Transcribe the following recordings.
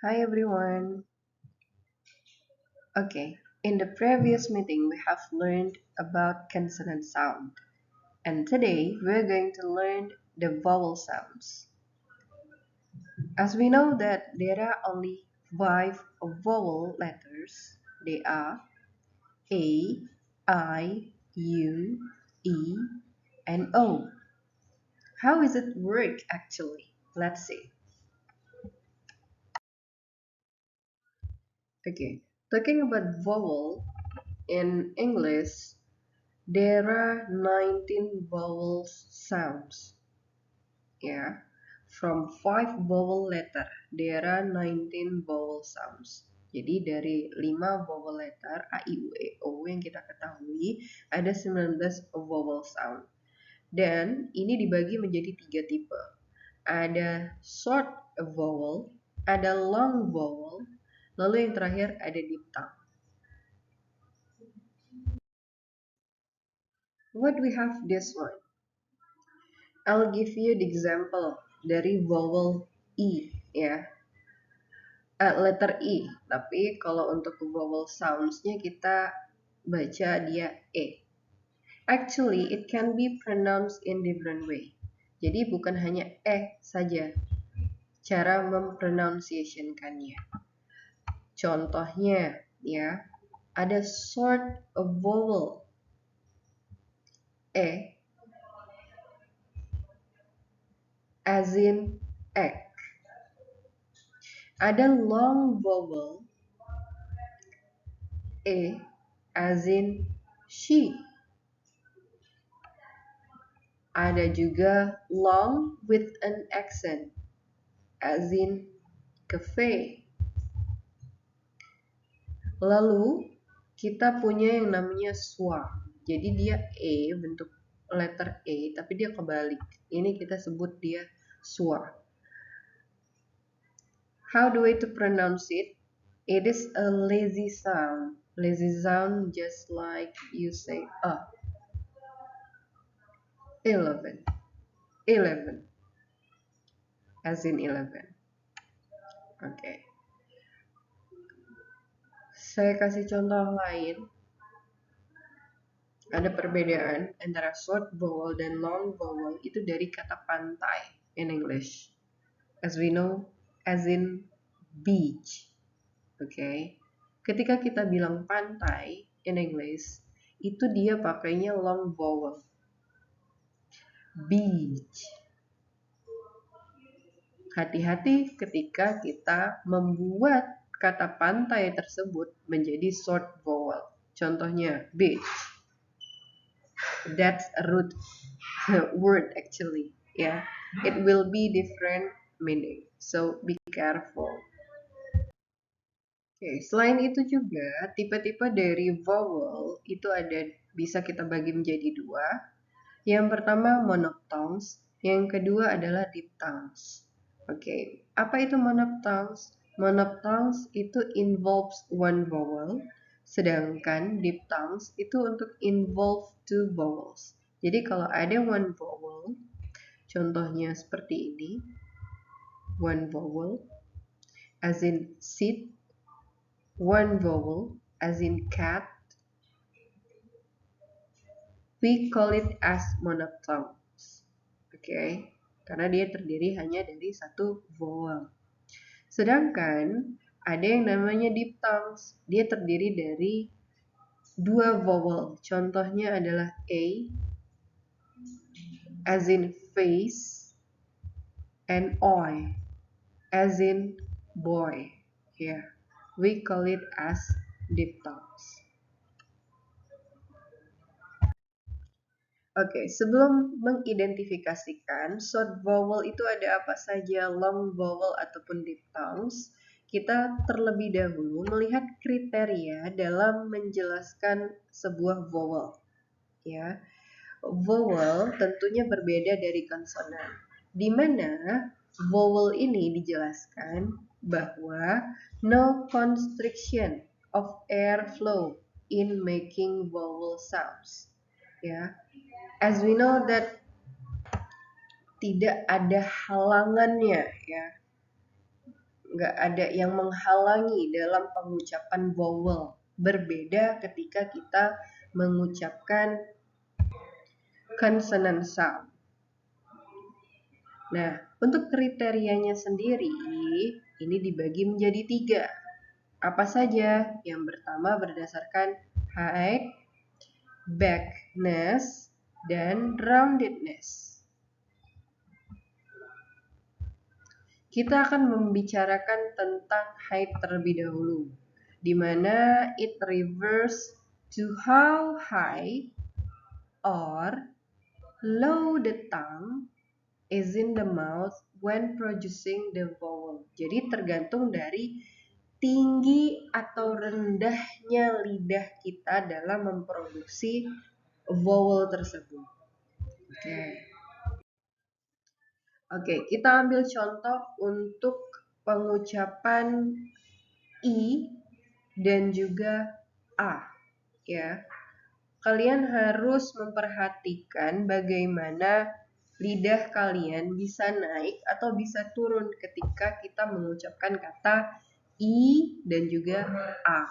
Hi everyone. Okay, in the previous meeting we have learned about consonant sound, and today we're going to learn the vowel sounds. As we know that there are only 5 vowel letters, they are A, I, U, E, and O. How is it work actually? Let's see. Okay, talking about vowel in English, there are 19 vowel sounds. Yeah, from 5 vowel letter, there are 19 vowel sounds. Jadi dari 5 vowel letter A, I, U, E, O yang kita ketahui, ada 19 vowel sound. Dan ini dibagi menjadi 3 tipe. Ada short vowel, ada long vowel, lalu yang terakhir ada diphthong. What we have this one? I'll give you the example dari vowel E ya, letter E. Tapi kalau untuk vowel sounds-nya kita baca dia E. Actually, it can be pronounced in different way. Jadi bukan hanya E saja cara mempronunciation-kannya. Contohnya ya, ada short vowel E as in egg. Ada long vowel E as in she. Ada juga long with an accent as in cafe. Lalu kita punya yang namanya schwa. Jadi dia E, bentuk letter E, tapi dia kebalik. Ini kita sebut dia schwa. How do we to pronounce it? It is a lazy sound. Lazy sound just like you say 11. 11. As in 11. Oke. Saya kasih contoh lain. Ada perbedaan antara short vowel dan long vowel itu dari kata pantai in English. As we know, as in beach. Okay. Ketika kita bilang pantai in English, itu dia pakainya long vowel. Beach. Hati-hati ketika kita membuat kata pantai tersebut menjadi short vowel. Contohnya beach. That's a root word actually. Yeah, it will be different meaning. So be careful. Oke, selain itu juga tipe-tipe dari vowel itu ada bisa kita bagi menjadi 2. Yang pertama monophthongs, yang kedua adalah diphthongs. Oke, apa itu monophthongs? Monophthongs itu involves one vowel, sedangkan diphthongs itu untuk involve 2 vowels. Jadi kalau ada one vowel, contohnya seperti ini, one vowel, as in sit, one vowel, as in cat, we call it as monophthongs. Oke, karena dia terdiri hanya dari 1 vowel. Sedangkan ada yang namanya diphthongs, dia terdiri dari 2 vowel. Contohnya adalah A, as in face, and OI, as in boy. Here, we call it as diphthongs. Oke, sebelum mengidentifikasikan short vowel itu ada apa saja, long vowel ataupun diphthongs, kita terlebih dahulu melihat kriteria dalam menjelaskan sebuah vowel. Ya, vowel tentunya berbeda dari konsonan, di mana vowel ini dijelaskan bahwa no constriction of air flow in making vowel sounds. Ya, as we know that tidak ada halangannya ya nggak ada yang menghalangi dalam pengucapan vowel. Berbeda ketika kita mengucapkan consonant sound. Nah, untuk kriterianya sendiri, ini dibagi menjadi 3. Apa saja? Yang pertama berdasarkan height, backwardness, dan roundedness. Kita akan membicarakan tentang height terlebih dahulu, di mana it refers to how high or low the tongue is in the mouth when producing the vowel. Jadi tergantung dari tinggi atau rendahnya lidah kita dalam memproduksi vowel tersebut. Oke, kita ambil contoh untuk pengucapan I dan juga A, ya. Kalian harus memperhatikan bagaimana lidah kalian bisa naik atau bisa turun ketika kita mengucapkan kata I dan juga A.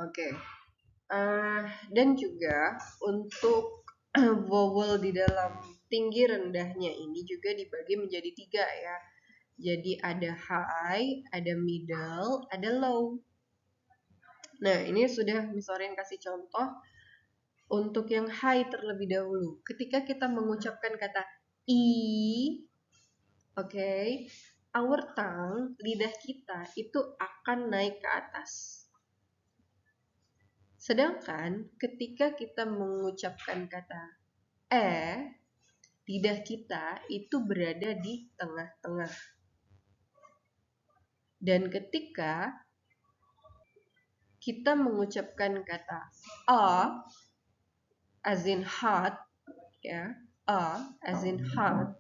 Oke. Dan juga untuk vowel di dalam tinggi rendahnya ini juga dibagi menjadi 3 ya. Jadi ada high, ada middle, ada low. Nah, ini sudah Miss Orien kasih contoh untuk yang high terlebih dahulu. Ketika kita mengucapkan kata I, oke, our tongue, lidah kita itu akan naik ke atas. Sedangkan ketika kita mengucapkan kata lidah kita itu berada di tengah-tengah. Dan ketika kita mengucapkan kata A as in hot, ya, A as in hot,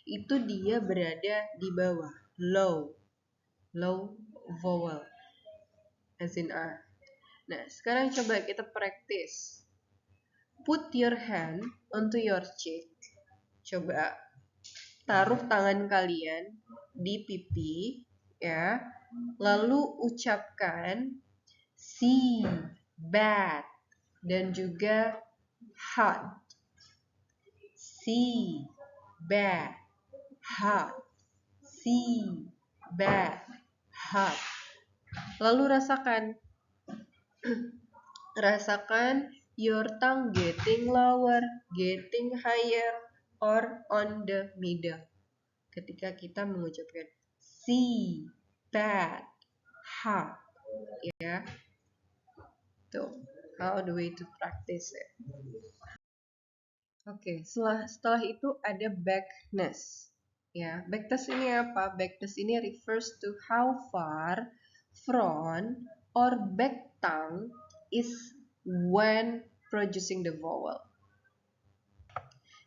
itu dia berada di bawah, low vowel as in A. Nah, sekarang coba kita praktis. Put your hand onto your cheek. Coba taruh tangan kalian di pipi, ya. Lalu ucapkan see, bad, dan juga hot. See, bad, hot. See, bad, hot. Lalu rasakan your tongue getting lower, getting higher, or on the middle. Ketika kita mengucapkan see, bad, hot, ya. Tuh, how the way to practice it. Oke, setelah itu ada backwardness. Ya, backwardness ini apa? Backwardness ini refers to how far front or back tongue is when producing the vowel.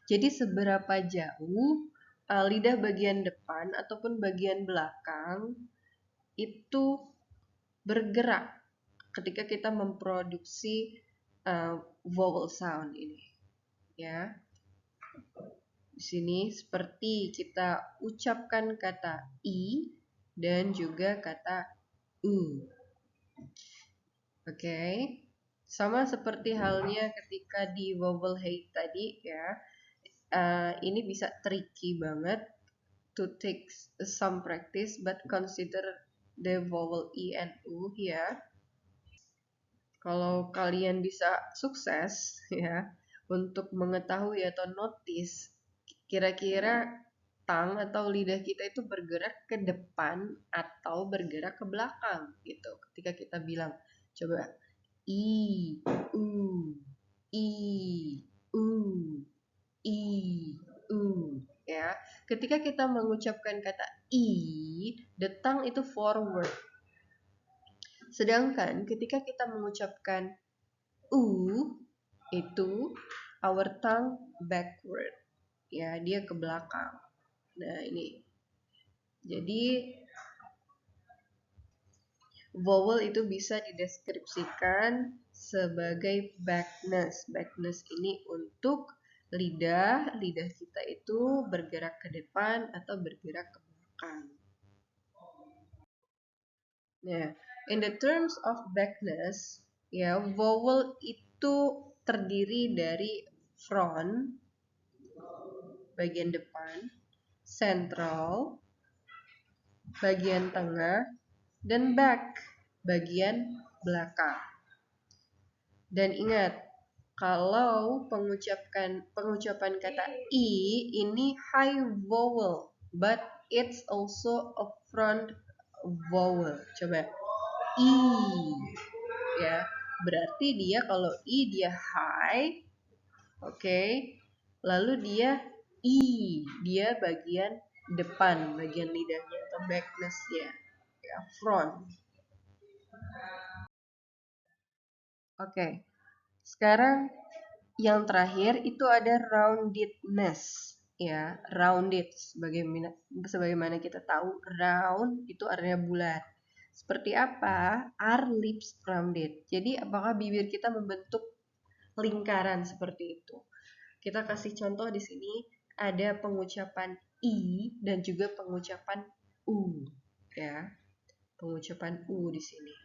Jadi seberapa jauh lidah bagian depan ataupun bagian belakang itu bergerak ketika kita memproduksi vowel sound ini, ya. Di sini seperti kita ucapkan kata I dan juga kata U. Oke. Sama seperti halnya ketika di vowel height tadi, ya. Ini bisa tricky banget to take some practice, but consider the vowel I and U here. Kalau kalian bisa sukses, ya, untuk mengetahui atau notice kira-kira tang atau lidah kita itu bergerak ke depan atau bergerak ke belakang gitu. Ketika kita bilang, coba I, U, I, U, I, U, ya. Ketika kita mengucapkan kata I, the tongue itu forward. Sedangkan ketika kita mengucapkan U, itu our tongue backward. Ya, dia ke belakang. Nah, ini. Jadi vowel itu bisa dideskripsikan sebagai backwardness. Backwardness ini untuk lidah kita itu bergerak ke depan atau bergerak ke belakang. Nah, in the terms of backness, ya, vowel itu terdiri dari front, bagian depan, central, bagian tengah, dan back, bagian belakang. Dan ingat, kalau pengucapan kata i ini high vowel, but it's also a front vowel. Coba i, ya, berarti dia kalau i dia high, oke. Lalu dia dia bagian depan, bagian lidahnya atau backness-nya, ya, front. Oke. Sekarang yang terakhir itu ada roundedness, ya, rounded. Sebagaimana kita tahu, round itu artinya bulat. Seperti apa? Are lips rounded? Jadi apakah bibir kita membentuk lingkaran seperti itu? Kita kasih contoh di sini, ada pengucapan i dan juga pengucapan u, ya. Pengucapan u di sini.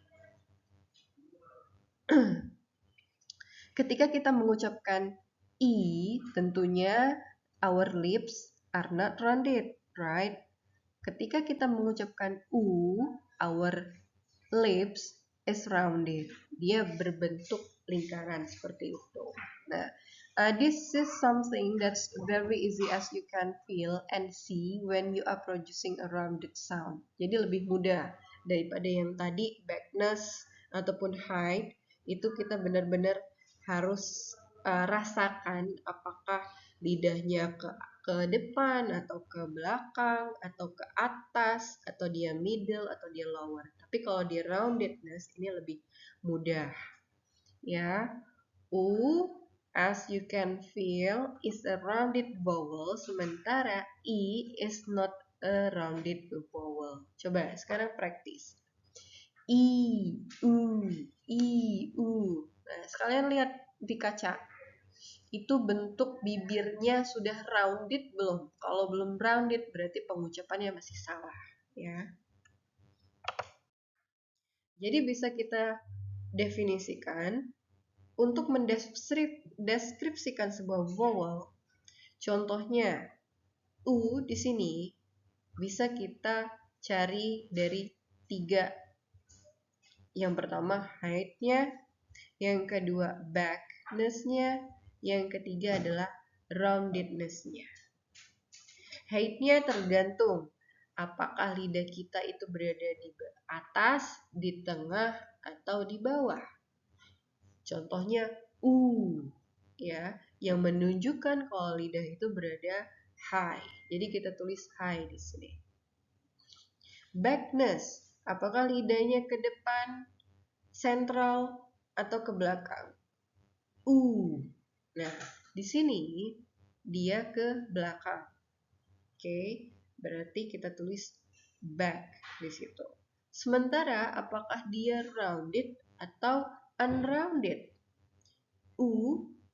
Ketika kita mengucapkan i, tentunya our lips are not rounded, right? Ketika kita mengucapkan u, our lips is rounded. Dia berbentuk lingkaran seperti itu. Nah, this is something that's very easy as you can feel and see when you are producing a rounded sound. Jadi lebih mudah daripada yang tadi backness ataupun height. Itu kita benar-benar harus rasakan apakah lidahnya ke depan atau ke belakang atau ke atas atau dia middle atau dia lower. Tapi kalau di roundedness ini lebih mudah, ya. U, as you can feel, is a rounded vowel, sementara I is not a rounded vowel. Coba sekarang praktis. I, U, I, U. Nah, sekalian lihat di kaca. Itu bentuk bibirnya sudah rounded belum? Kalau belum rounded berarti pengucapannya masih salah, ya. Jadi bisa kita definisikan untuk mendeskripsikan sebuah vowel. Contohnya u di sini bisa kita cari dari 3. Yang pertama height-nya, yang kedua backness-nya, yang ketiga adalah roundedness-nya. Height-nya tergantung apakah lidah kita itu berada di atas, di tengah, atau di bawah. Contohnya u, ya, yang menunjukkan kalau lidah itu berada high. Jadi kita tulis high di sini. Backness, apakah lidahnya ke depan, sentral, atau ke belakang? Nah, di sini dia ke belakang. Oke, berarti kita tulis back di situ. Sementara apakah dia rounded atau unrounded?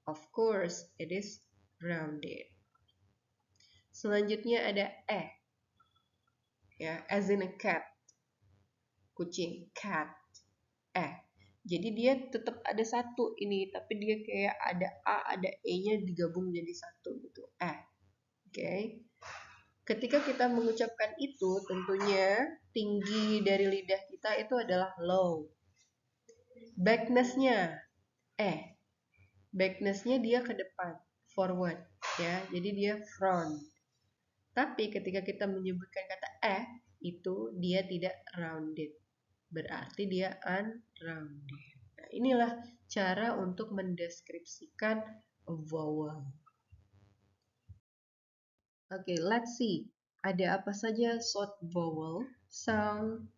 Of course, it is rounded. Selanjutnya ada ya, as in a cat, kucing, cat, jadi dia tetap ada satu ini, tapi dia kayak ada a, ada e-nya digabung jadi satu gitu, Oke. Ketika kita mengucapkan itu, tentunya tinggi dari lidah kita itu adalah low. Backness-nya, backness-nya dia ke depan, forward, ya, jadi dia front. Tapi ketika kita menyebutkan kata itu dia tidak rounded, berarti dia unrounded. Nah, inilah cara untuk mendeskripsikan vowel. Oke, let's see. Ada apa saja short vowel sound?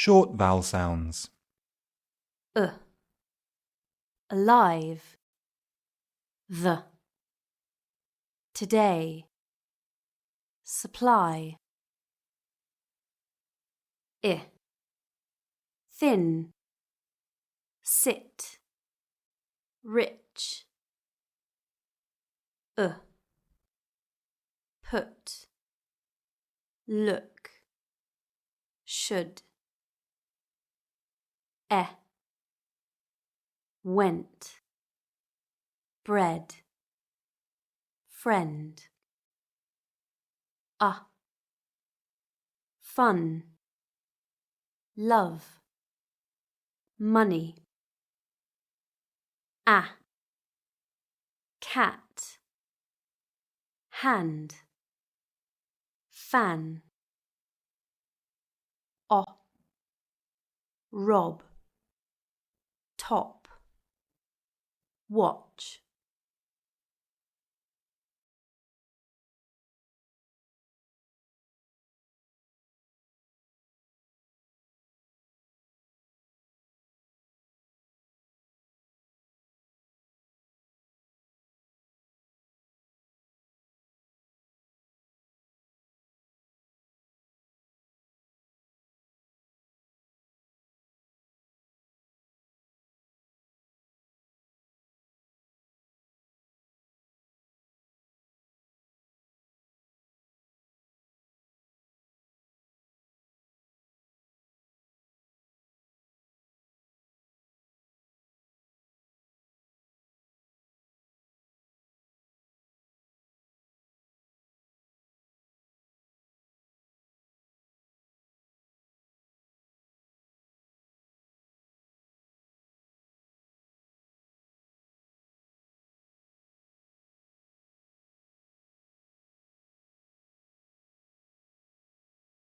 Short vowel sounds. Alive. The. Today. Supply. Thin. Sit. Rich. Put. Look. Should. Went. Bread. Friend. Fun. Love. Money. Cat. Hand. Fan. Rob. Top. Watch.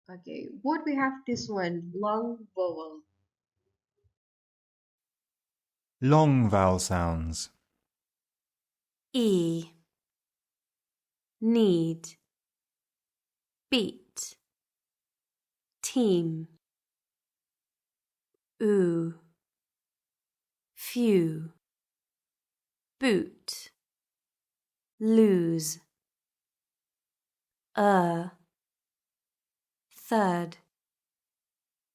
Okay, what we have this one, long vowel. Long vowel sounds. Need. Beat. Team. Few. Boot. Lose. Third.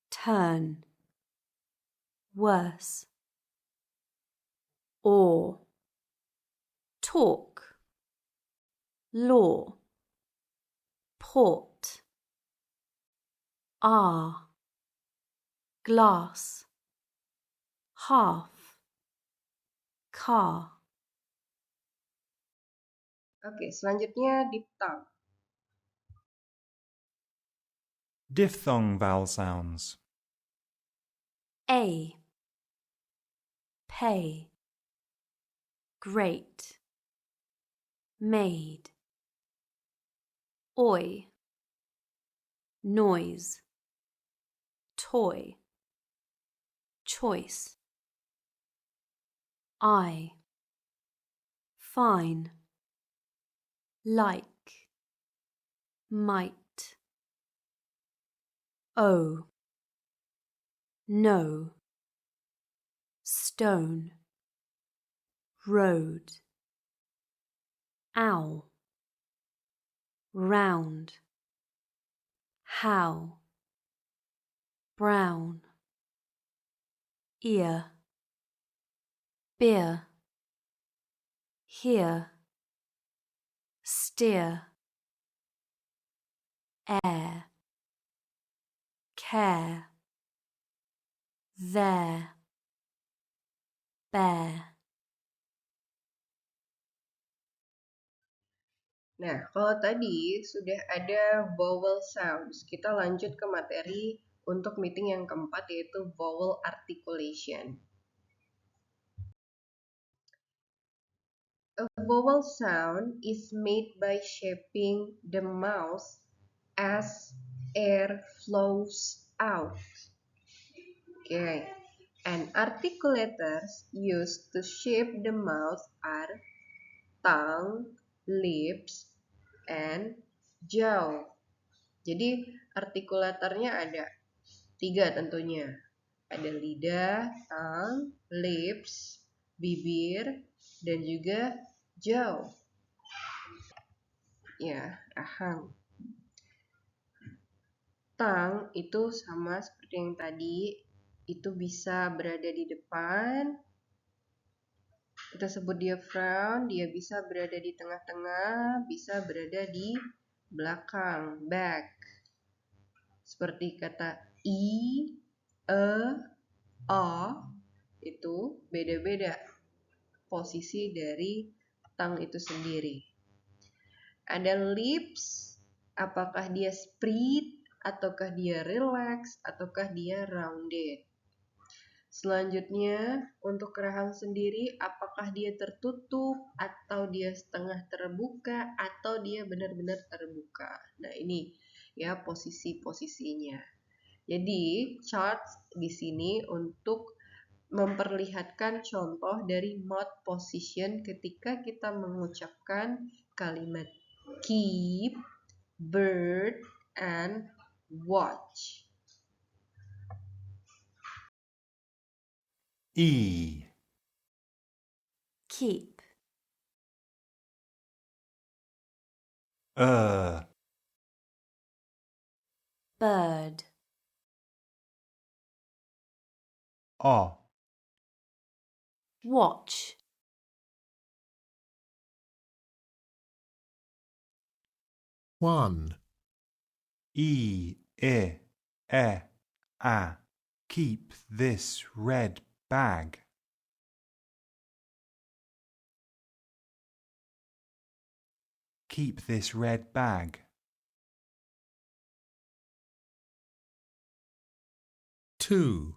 Turn. Worse. Or. Talk. Law. Port. Glass. Half. Car. Oke, selanjutnya diphthong. Diphthong vowel sounds. Pay. Great. Made. Noise. Toy. Choice. Fine. Like. Might. No. Stone. Road. Owl. Round. How. Brown. Ear. Beer. Here. Steer. Air. Care. There. Bear. Nah, kalau tadi sudah ada vowel sounds, kita lanjut ke materi untuk meeting yang keempat, yaitu vowel articulation. A vowel sound is made by shaping the mouth as air flows out. Okay. And articulators used to shape the mouth are tongue, lips, and jaw. Jadi artikulatornya ada 3 tentunya. Ada lidah, tongue, lips, bibir, dan juga jaw. Ya, rahang. Tongue itu sama seperti yang tadi, itu bisa berada di depan, kita sebut dia front, dia bisa berada di tengah-tengah, bisa berada di belakang, back. Seperti kata i, a, itu beda-beda posisi dari tongue itu sendiri. Ada lips, apakah dia spread, ataukah dia relax, ataukah dia rounded. Selanjutnya, untuk rahang sendiri, apakah dia tertutup, atau dia setengah terbuka, atau dia benar-benar terbuka. Nah, ini ya posisi-posisinya. Jadi, chart di sini untuk memperlihatkan contoh dari mouth position ketika kita mengucapkan kalimat keep, bird, and watch. E, keep, bird, O, watch, one, E, a. Keep this red bag. Keep this red bag. two,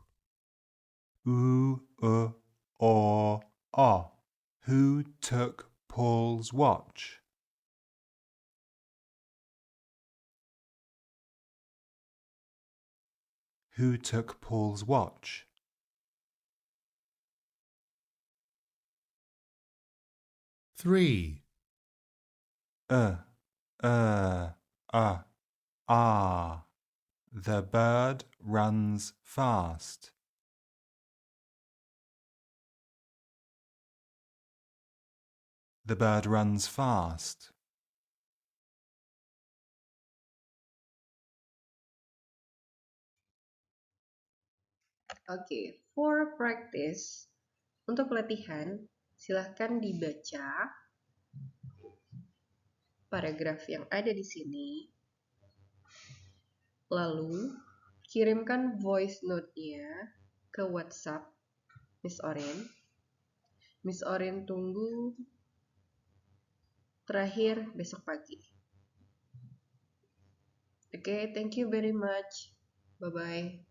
Oo, o. Who took Paul's watch? Who took Paul's watch? three, Ah. The bird runs fast. The bird runs fast. Oke, for practice, untuk latihan, silahkan dibaca paragraf yang ada di sini, lalu kirimkan voice note-nya ke WhatsApp Miss Oren. Miss Oren tunggu terakhir besok pagi. Oke, thank you very much. Bye-bye.